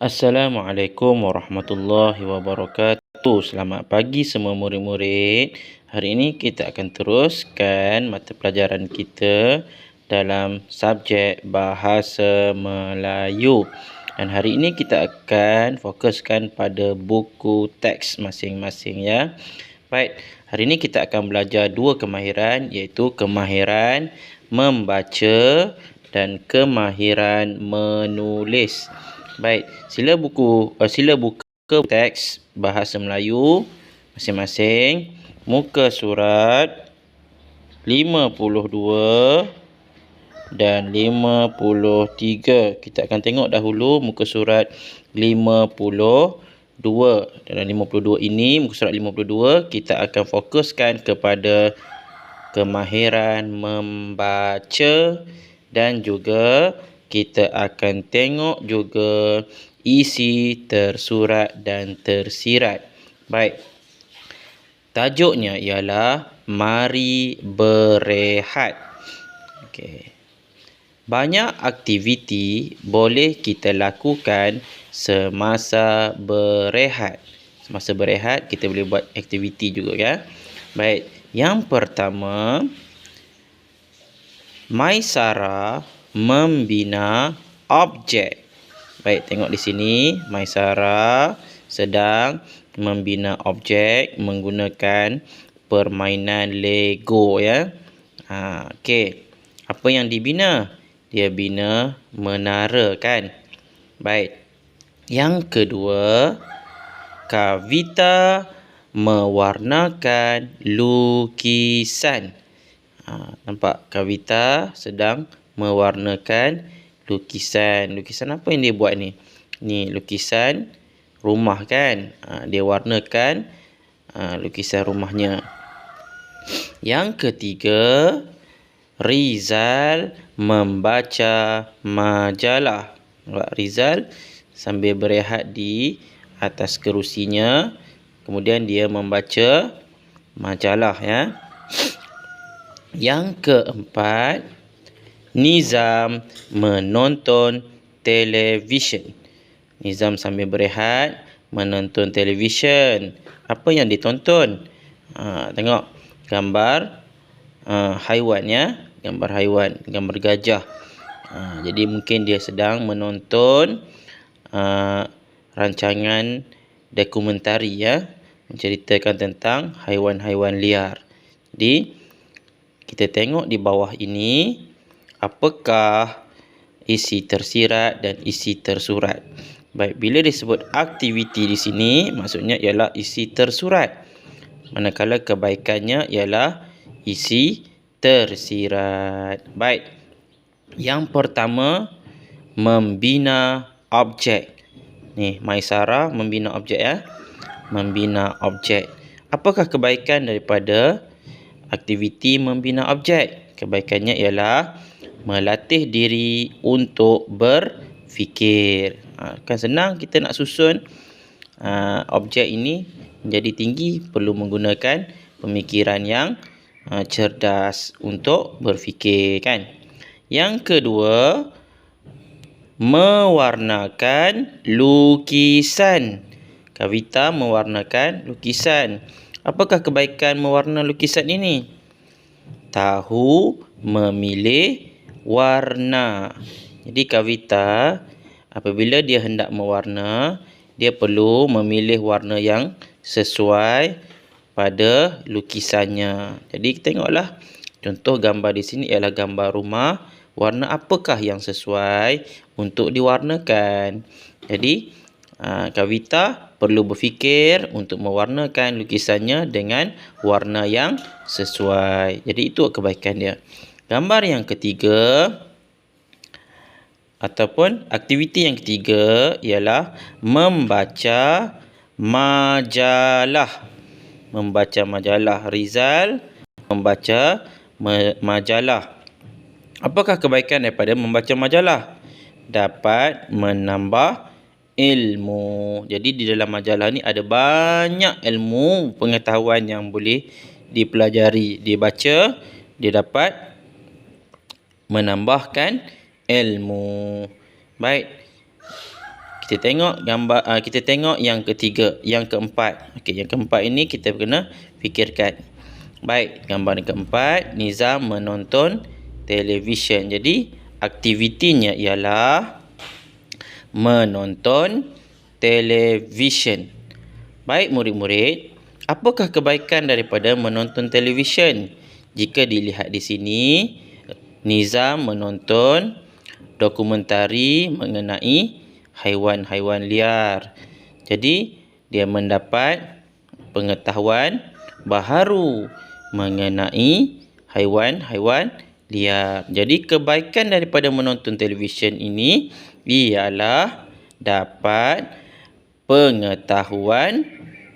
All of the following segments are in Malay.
Assalamualaikum warahmatullahi wabarakatuh. Selamat pagi semua murid-murid. Hari ini kita akan teruskan mata pelajaran kita dalam subjek Bahasa Melayu. Dan hari ini kita akan fokuskan pada buku teks masing-masing ya. Baik, hari ini kita akan belajar dua kemahiran, iaitu kemahiran membaca dan kemahiran menulis. Baik, sila buka teks Bahasa Melayu masing-masing, muka surat 52 dan 53. Kita akan tengok dahulu muka surat 52. Dalam 52 ini, muka surat 52, kita akan fokuskan kepada kemahiran membaca dan juga kita akan tengok juga isi tersurat dan tersirat. Baik. Tajuknya ialah Mari Berehat. Okey. Banyak aktiviti boleh kita lakukan semasa berehat. Semasa berehat kita boleh buat aktiviti juga ya. Baik. Yang pertama, Maisara membina objek. Baik, tengok di sini. Maisara sedang membina objek menggunakan permainan Lego ya. Okey. Apa yang dibina? Dia bina menara kan. Baik. Yang kedua, Kavita mewarnakan lukisan. Nampak Kavita sedang mewarnakan lukisan. Lukisan apa yang dia buat ni? Ni lukisan rumah kan. Dia warnakan lukisan rumahnya. Yang ketiga, Rizal membaca majalah. Rizal sambil berehat di atas kerusinya, kemudian dia membaca majalah ya. Yang keempat, Nizam menonton televisyen. Nizam sambil berehat menonton televisyen. Apa yang ditonton? Tengok gambar haiwan ya, gambar haiwan, gambar gajah. Jadi mungkin dia sedang menonton rancangan dokumentari ya, menceritakan tentang haiwan-haiwan liar. Jadi kita tengok di bawah ini, apakah isi tersirat dan isi tersurat. Baik, bila disebut aktiviti di sini, maksudnya ialah isi tersurat. Manakala kebaikannya ialah isi tersirat. Baik. Yang pertama, membina objek. Ni, Maisara membina objek ya. Membina objek. Apakah kebaikan daripada aktiviti membina objek? Kebaikannya ialah melatih diri untuk berfikir. Kan senang kita nak susun objek ini menjadi tinggi, perlu menggunakan pemikiran yang cerdas untuk berfikir kan. Yang kedua, mewarnakan lukisan. Kavita mewarnakan lukisan. Apakah kebaikan mewarna lukisan ini? Tahu memilih warna. Jadi Kavita apabila dia hendak mewarna, dia perlu memilih warna yang sesuai pada lukisannya. Jadi tengoklah, contoh gambar di sini ialah gambar rumah. Warna apakah yang sesuai untuk diwarnakan? Jadi Kavita perlu berfikir untuk mewarnakan lukisannya dengan warna yang sesuai. Jadi itu kebaikan dia. Gambar yang ketiga ataupun aktiviti yang ketiga ialah membaca majalah. Membaca majalah. Rizal membaca majalah. Apakah kebaikan daripada membaca majalah? Dapat menambah ilmu. Jadi di dalam majalah ni ada banyak ilmu pengetahuan yang boleh dipelajari. Dia baca, dia dapat menambahkan ilmu. Baik. kita tengok gambar kita tengok yang ketiga, yang keempat. Okey, yang keempat ini kita kena fikirkan. Baik, gambar yang keempat, Nizam menonton televisyen. Jadi aktivitinya ialah menonton televisyen. Baik murid-murid, apakah kebaikan daripada menonton televisyen? Jika dilihat di sini, Nizam menonton dokumentari mengenai haiwan-haiwan liar. Jadi, dia mendapat pengetahuan baharu mengenai haiwan-haiwan liar. Jadi, kebaikan daripada menonton televisyen ini ialah dapat pengetahuan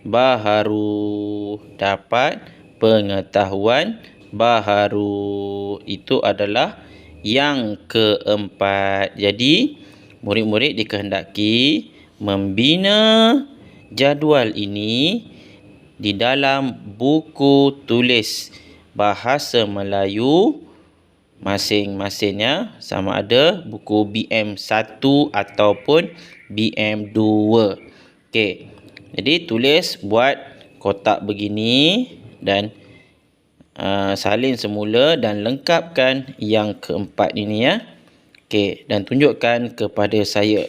baharu. Dapat pengetahuan baharu. Itu adalah yang keempat. Jadi, murid-murid dikehendaki membina jadual ini di dalam buku tulis bahasa Melayu masing-masingnya, sama ada buku BM1 ataupun BM2. Okey. Jadi tulis buat kotak begini dan salin semula dan lengkapkan yang keempat ini ya. Okey, dan tunjukkan kepada saya.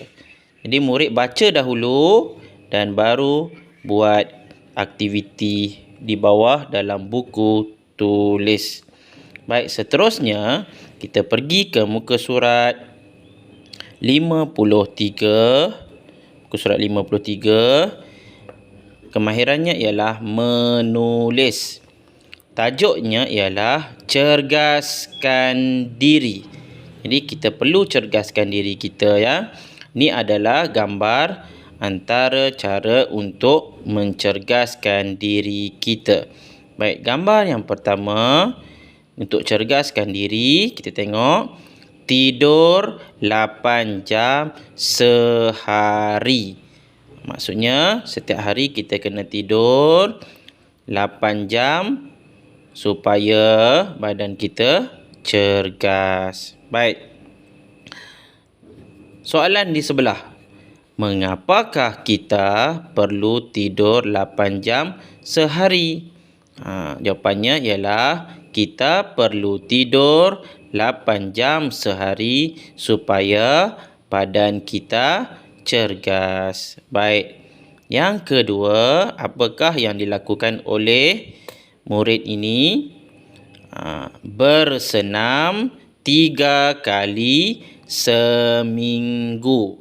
Jadi murid baca dahulu dan baru buat aktiviti di bawah dalam buku tulis. Baik, seterusnya kita pergi ke muka surat 53. Muka surat 53. Kemahirannya ialah menulis. Tajuknya ialah cergaskan diri. Jadi kita perlu cergaskan diri kita ya. Ini adalah gambar antara cara untuk mencergaskan diri kita. Baik, gambar yang pertama untuk cergaskan diri, kita tengok tidur 8 jam sehari. Maksudnya setiap hari kita kena tidur 8 jam supaya badan kita cergas. Baik. Soalan di sebelah. Mengapakah kita perlu tidur 8 jam sehari? Jawapannya ialah kita perlu tidur 8 jam sehari supaya badan kita cergas. Baik. Yang kedua, apakah yang dilakukan oleh murid ini? Bersenam 3 kali seminggu.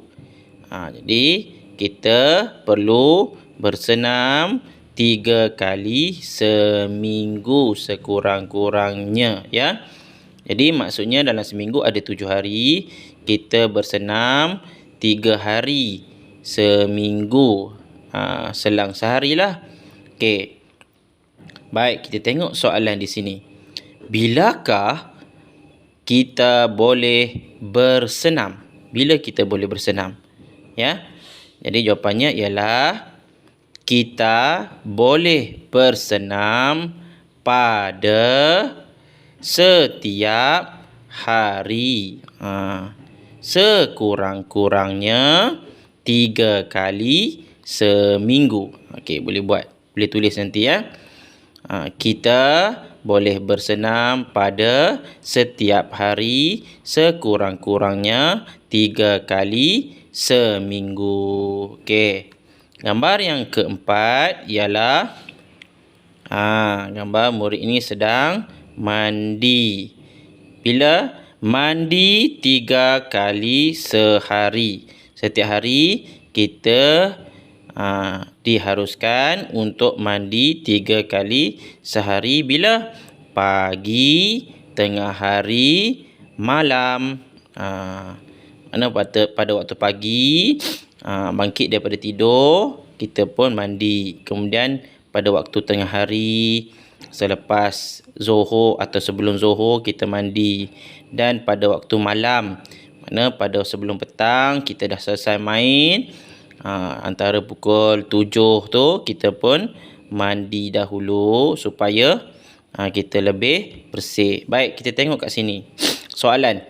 Jadi kita perlu bersenam 3 kali seminggu sekurang-kurangnya ya. Jadi maksudnya dalam seminggu ada 7 hari, kita bersenam 3 hari seminggu. Selang seharilah. Okey. Baik, kita tengok soalan di sini. Bilakah kita boleh bersenam? Bila kita boleh bersenam? Ya. Jadi jawapannya ialah kita boleh bersenam pada setiap hari. Sekurang-kurangnya 3 kali seminggu. Okey, boleh buat. Boleh tulis nanti ya. Kita boleh bersenam pada setiap hari sekurang-kurangnya 3 kali seminggu. Okey. Gambar yang keempat ialah gambar murid ini sedang mandi. Bila mandi 3 kali sehari. Setiap hari kita diharuskan untuk mandi 3 kali sehari. Bila? Pagi, tengah hari, malam. Mana pada waktu pagi, bangkit daripada tidur, kita pun mandi. Kemudian pada waktu tengah hari, selepas Zuhur atau sebelum Zuhur, kita mandi. Dan pada waktu malam, mana pada sebelum petang, kita dah selesai main, antara pukul 7 tu kita pun mandi dahulu supaya kita lebih bersih. Baik, kita tengok kat sini. Soalan.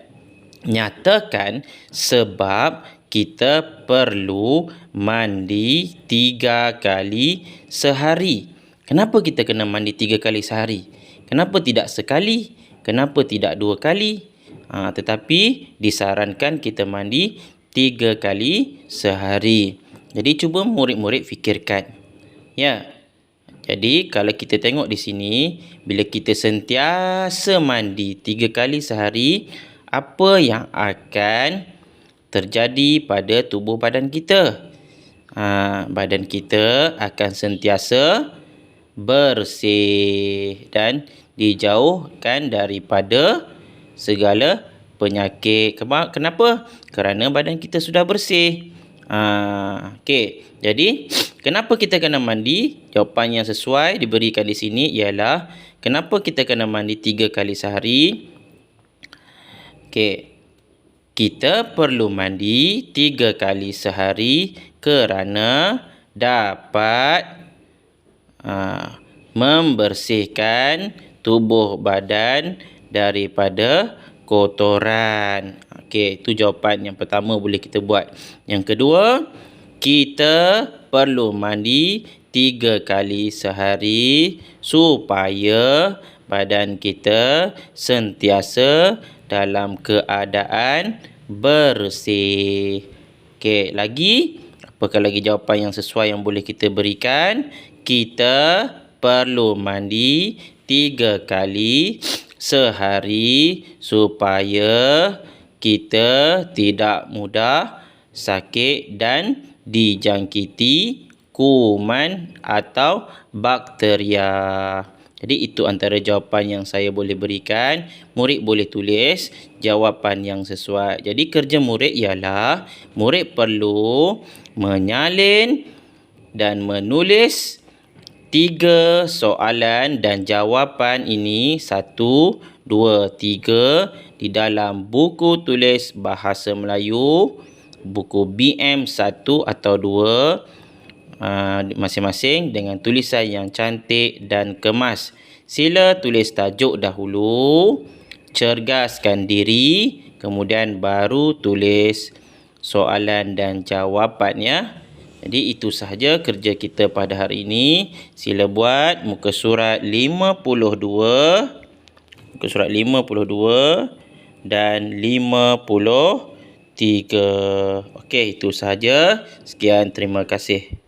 Nyatakan sebab kita perlu mandi 3 kali sehari. Kenapa kita kena mandi 3 kali sehari? Kenapa tidak sekali? Kenapa tidak 2 kali? Tetapi disarankan kita mandi 3 kali sehari. Jadi cuba murid-murid fikirkan. Ya. Jadi kalau kita tengok di sini, bila kita sentiasa mandi 3 kali sehari, apa yang akan terjadi pada tubuh badan kita? Badan kita akan sentiasa bersih dan dijauhkan daripada segala penyakit. Kenapa? Kerana badan kita sudah bersih. Okey. Jadi, kenapa kita kena mandi? Jawapan yang sesuai diberikan di sini ialah kenapa kita kena mandi 3 kali sehari? Okey. Kita perlu mandi 3 kali sehari kerana dapat membersihkan tubuh badan daripada kotoran. Okey, itu jawapan yang pertama boleh kita buat. Yang kedua, kita perlu mandi 3 kali sehari supaya badan kita sentiasa dalam keadaan bersih. Okey, apakah lagi jawapan yang sesuai yang boleh kita berikan? Kita perlu mandi 3 kali sehari supaya kita tidak mudah sakit dan dijangkiti kuman atau bakteria. Jadi itu antara jawapan yang saya boleh berikan. Murid boleh tulis jawapan yang sesuai. Jadi kerja murid ialah murid perlu menyalin dan menulis 3 soalan dan jawapan ini 1, 2, 3 di dalam buku tulis bahasa Melayu, buku BM 1 atau 2 masing-masing dengan tulisan yang cantik dan kemas. Sila tulis tajuk dahulu, cergaskan diri, kemudian baru tulis soalan dan jawapannya. Jadi itu sahaja kerja kita pada hari ini. Sila buat muka surat 52, dan 53. Okey, itu sahaja. Sekian, terima kasih.